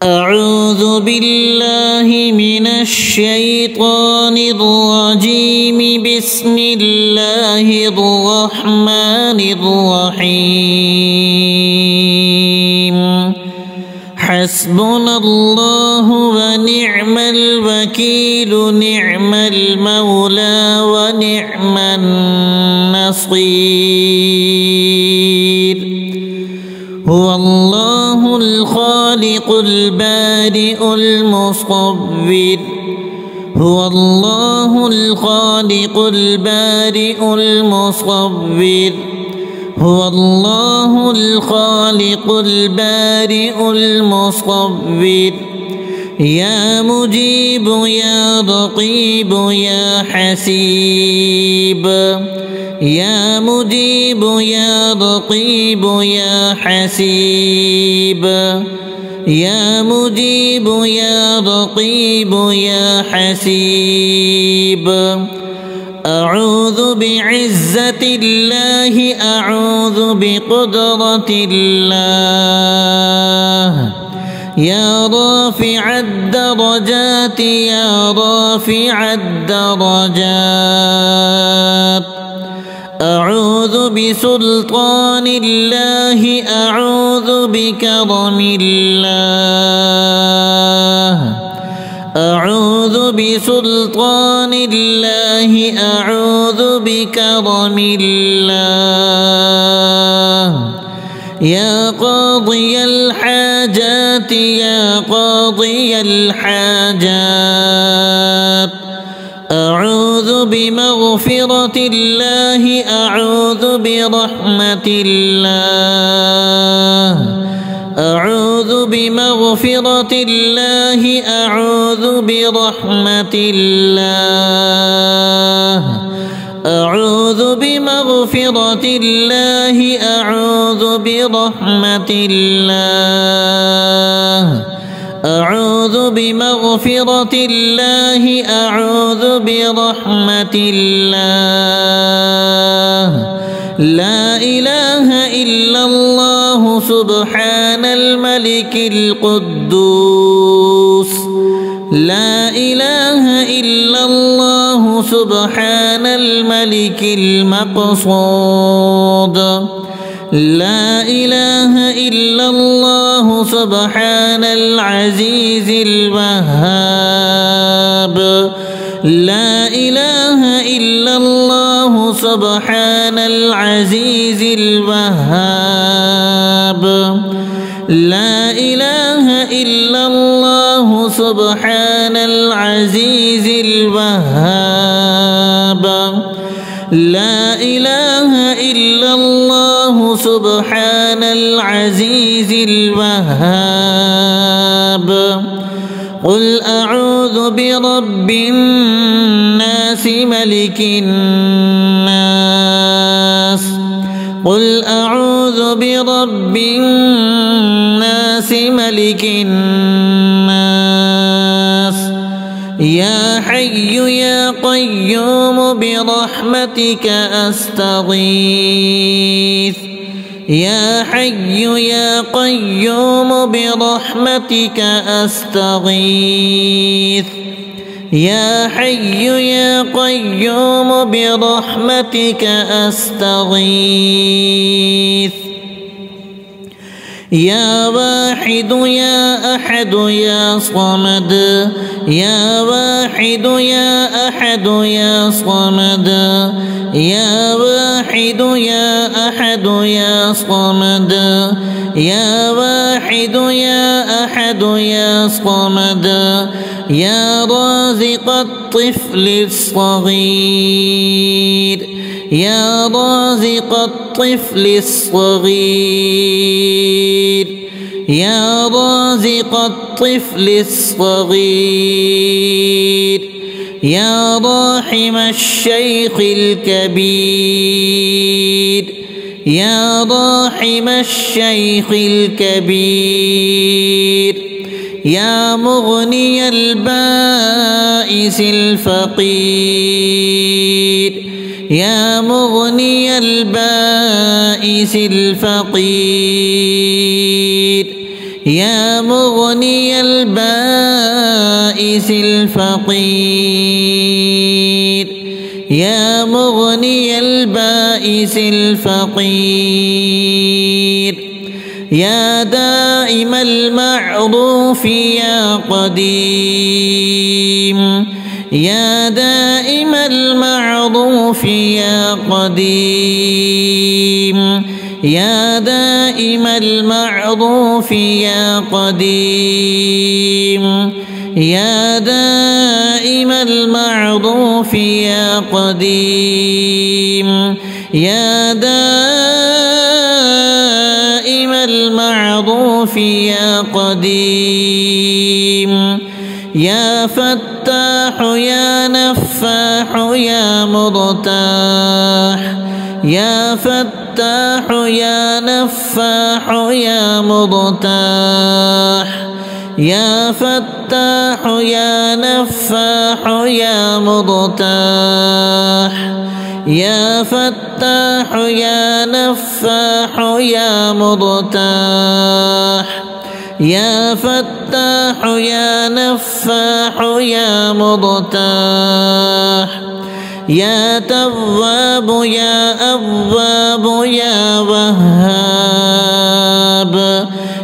أعوذ بالله من الشيطان الرجيم. بسم الله الرحمن الرحيم. حسبنا الله ونعم الوكيل، نعم المولى ونعم النصير. هو الله الخالق البارئ المصور، هو الله الخالق البارئ المصور، هو الله الخالق البارئ المصور. يا مجيب يا رقيب يا حسيب، يا مجيب يا رقيب يا حسيب، يا مجيب يا رقيب يا حسيب. أعوذ بعزة الله، أعوذ بقدرة الله. يا رافع الدرجات يا رافع الدرجات. أعوذ بسلطان الله، أعوذ بكرم الله. أعوذ بسلطان الله، أعوذ بكرم الله. يا قاضي الحاجات يا قاضي الحاجات. أعوذ بمغفرة الله، أعوذ برحمة الله. أعوذ بمغفرة الله، أعوذ برحمة الله. أعوذ بمغفرة الله، أعوذ برحمة الله. أعوذ بمغفرة الله، أعوذ برحمة الله. لا إله إلا الله سبحان الملك القدوس. لا إله إلا الله سبحان الملك المقصود. لا إله إلا الله سبحان العزيز الوهاب. لا إله إلا الله سبحان العزيز الوهاب. لا إله إلا الله سبحان العزيز الوهاب. لا إله إلا الله سبحان العزيز الوهاب. قل أعوذ برب الناس ملك الناس. قل أعوذ برب الناس ملك الناس. يا حي يا قيوم برحمتك أستغيث. يا حي يا قيوم برحمتك أستغيث. يا حي يا قيوم برحمتك أستغيث. يا واحد يا أحد يا صمد. يا واحد يا أحد يا صمد. يا واحد يا أحد يا صمد. يا واحد يا أحد يا صمد. يا رازق الطفل الصغير. يا رازق الطفل الصغير. يا رازق الطفل الصغير. يا راحم الشيخ الكبير. يا راحم الشيخ الكبير. يا مغني البائس الفقير. يا مغني البائس الفقير. يا مغني البائس الفقير يا مغني البائس الفقير يا دائم المعروف يا قديم يا دائم المعروف يا قديم يا دائم المعروف يا قديم يا دائم المعروف يا قديم يا دائم المعروف يا قديم يا فتاح يا نفاح يا مرتاح يا فتاح يا نفاح يا مرتاح يا فتاح يا نفاح يا مرتاح يا فتاح يا نفاح يا مرتاح يا فتاح يا نفاح يا مرتاح يا تواب يا أواب يا وهاب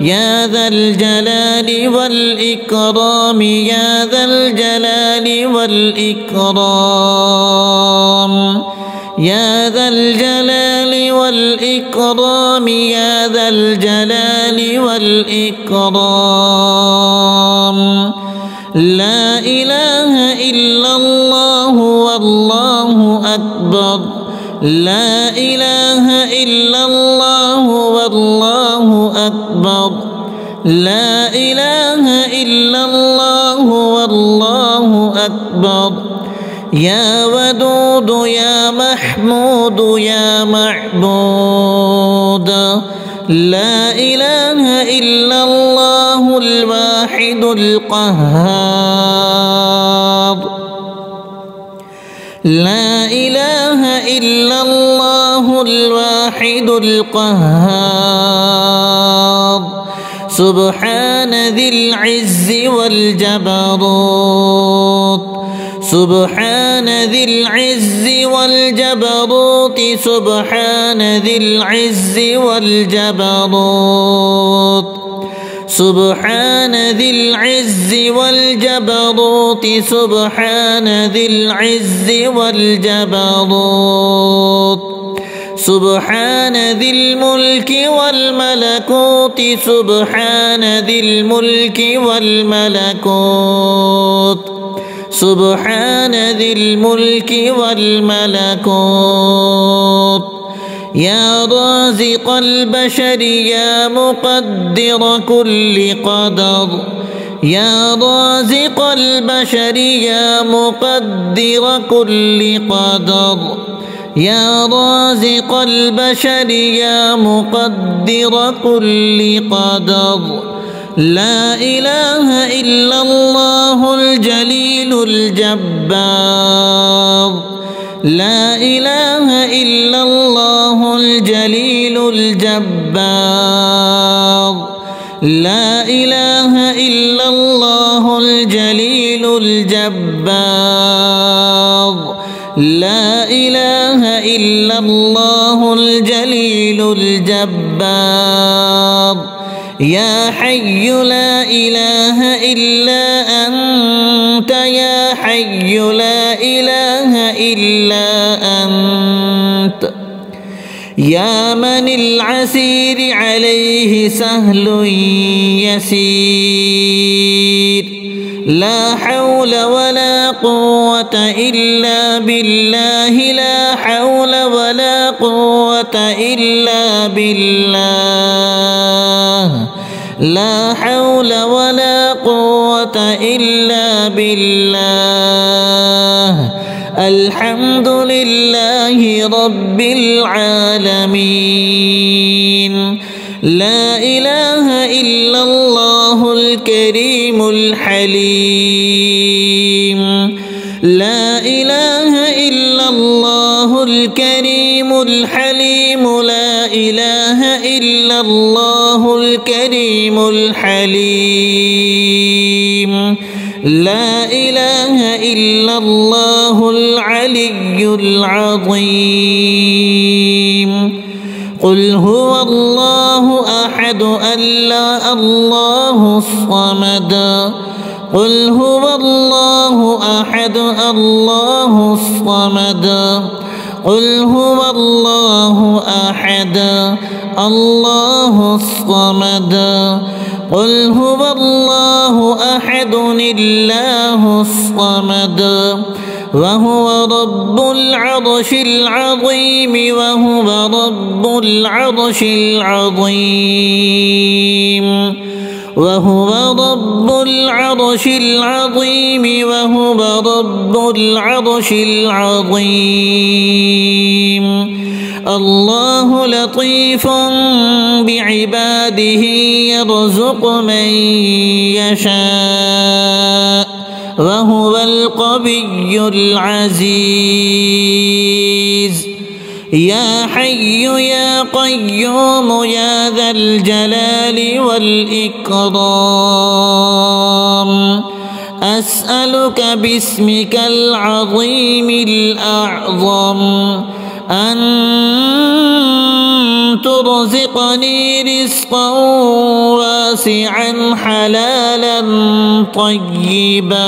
يا ذا الجلال والإكرام يا ذا الجلال والإكرام يا ذا الجلال والإكرام يا ذا الجلال والإكرام لا إله إلا الله والله أكبر لا إله إلا الله والله أكبر لا إله إلا الله والله أكبر يا ودود يا محمود يا معبود لا إله إلا الله الواحد القهار لا إله إلا الله الواحد القهار سبحان ذي العز والجبروت سبحان ذي العز والجبروت سبحان ذي العز والجبروت سبحان ذي العز والجبروت سبحان ذي العز والجبروت سبحان ذي الملك والملكوت سبحان ذي الملك والملكوت سبحان ذي الملك والملكوت يا رازق البشر يا مقدر كل قدر يا رازق البشر يا مقدر كل قدر يا رازق البشر يا مقدر كل قدر لا إله إلا الله الجليل الجبار لا إله إلا الله الجليل الجبار لا إله إلا الله الجليل الجبار لا إله إلا الله الجليل الجبار يا حي لا إله إلا أنت يا حي لا إله إلا أنت يا من العسير عليه سهل يسير لا حول ولا قوة إلا بالله لا حول ولا قوة إلا بالله لا حول ولا قوة إلا بالله الحمد لله رب العالمين لا إله إلا الله الكريم الحليم لا إله إلا الله الكريم الحليم لا إله إلا الله الكريم الحليم لا إله إلا الله العلي العظيم قل هو الله أحد الله الصمد قل هو الله أحد الله الصمد قل هو الله أحد الله الصمد قل هو الله أحد الله الصمد وهو رب العرش العظيم وهو رب العرش العظيم وهو رب العرش العظيم وهو رب العرش العظيم الله لطيف بعباده يرزق من يشاء وهو القوي العزيز يا حي يا قيوم يا ذا الجلال والإكرام أسألك باسمك العظيم الأعظم أن ترزقني رزقا واسعا حلالا طيبا